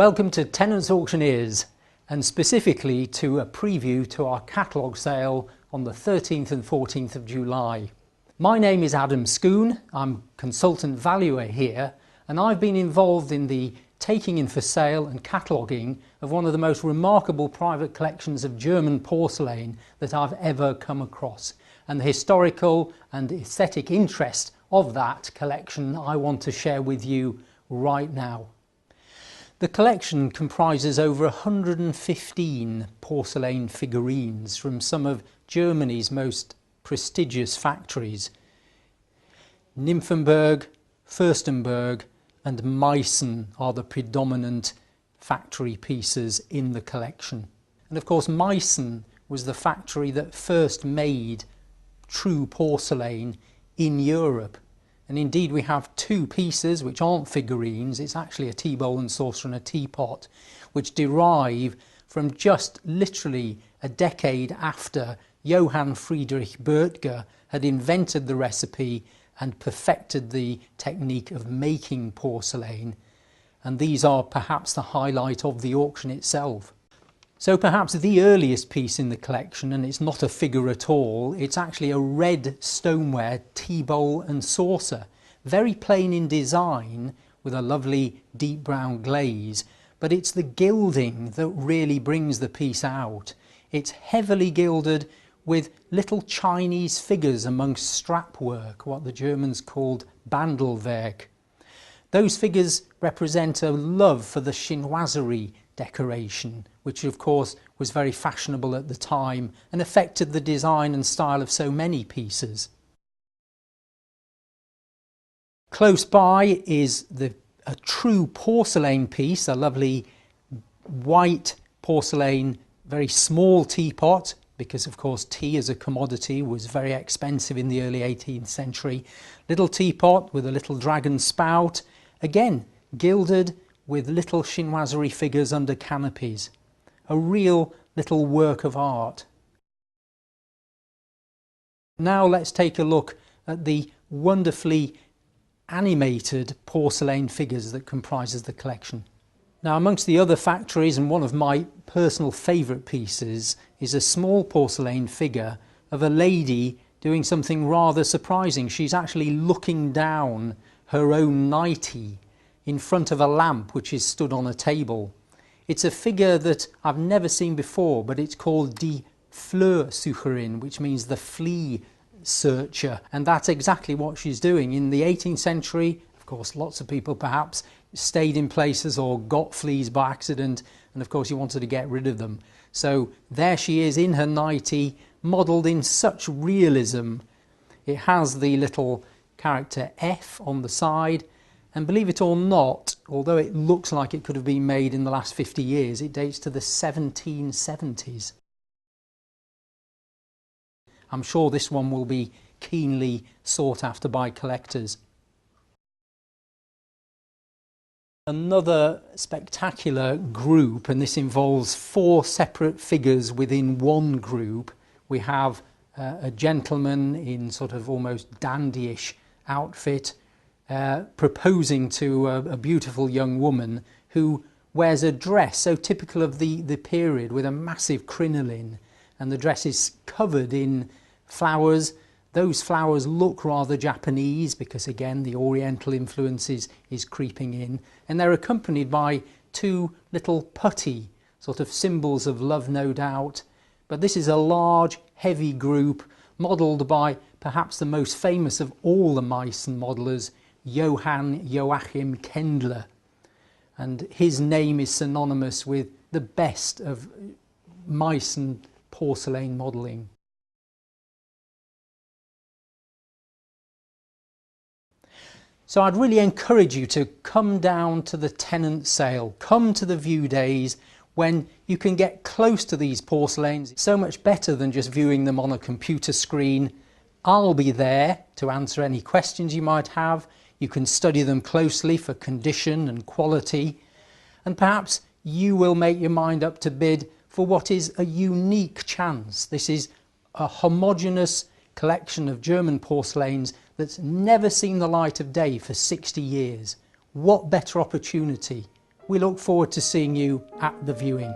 Welcome to Tennants Auctioneers, and specifically to a preview to our catalogue sale on the 13th and 14th of July. My name is Adam Schoon, I'm consultant valuer here, and I've been involved in the taking in for sale and cataloguing of one of the most remarkable private collections of German porcelain that I've ever come across. And the historical and aesthetic interest of that collection I want to share with you right now. The collection comprises over 115 porcelain figurines from some of Germany's most prestigious factories. Nymphenburg, Fürstenberg and Meissen are the predominant factory pieces in the collection. And of course Meissen was the factory that first made true porcelain in Europe. And indeed we have two pieces which aren't figurines, it's actually a tea bowl and saucer and a teapot, which derive from just literally a decade after Johann Friedrich Böttger had invented the recipe and perfected the technique of making porcelain. And these are perhaps the highlight of the auction itself. So perhaps the earliest piece in the collection, and it's not a figure at all, it's actually a red stoneware tea bowl and saucer. Very plain in design with a lovely deep brown glaze, but it's the gilding that really brings the piece out. It's heavily gilded with little Chinese figures amongst strap work, what the Germans called Bandelwerk. Those figures represent a love for the chinoiserie decoration, which of course was very fashionable at the time and affected the design and style of so many pieces. Close by is a true porcelain piece, a lovely white porcelain, very small teapot, because of course tea as a commodity was very expensive in the early 18th century. Little teapot with a little dragon spout, again gilded with little chinoiserie figures under canopies. A real little work of art. Now let's take a look at the wonderfully animated porcelain figures that comprises the collection. Now amongst the other factories, and one of my personal favourite pieces, is a small porcelain figure of a lady doing something rather surprising. She's actually looking down her own nightie in front of a lamp which is stood on a table. It's a figure that I've never seen before, but it's called Die Flöhrsucherin, which means the flea searcher, and that's exactly what she's doing. In the 18th century, of course, lots of people perhaps stayed in places or got fleas by accident, and of course you wanted to get rid of them. So there she is in her nightie, modelled in such realism. It has the little character F on the side, and believe it or not, although it looks like it could have been made in the last 50 years, it dates to the 1770s. I'm sure this one will be keenly sought after by collectors. Another spectacular group, and this involves four separate figures within one group. We have a gentleman in sort of almost dandyish outfit, proposing to a beautiful young woman who wears a dress so typical of the period, with a massive crinoline, and the dress is covered in flowers. Those flowers look rather Japanese because again the oriental influence is creeping in, and they're accompanied by two little putty, sort of symbols of love no doubt. But this is a large heavy group modelled by perhaps the most famous of all the Meissen modellers, Johann Joachim Kendler, and his name is synonymous with the best of Meissen porcelain modelling. So I'd really encourage you to come down to the Tennants sale, come to the view days when you can get close to these porcelains. It's so much better than just viewing them on a computer screen. I'll be there to answer any questions you might have. You can study them closely for condition and quality, and perhaps you will make your mind up to bid for what is a unique chance. This is a homogeneous collection of German porcelains that's never seen the light of day for 60 years. What better opportunity? We look forward to seeing you at the viewing.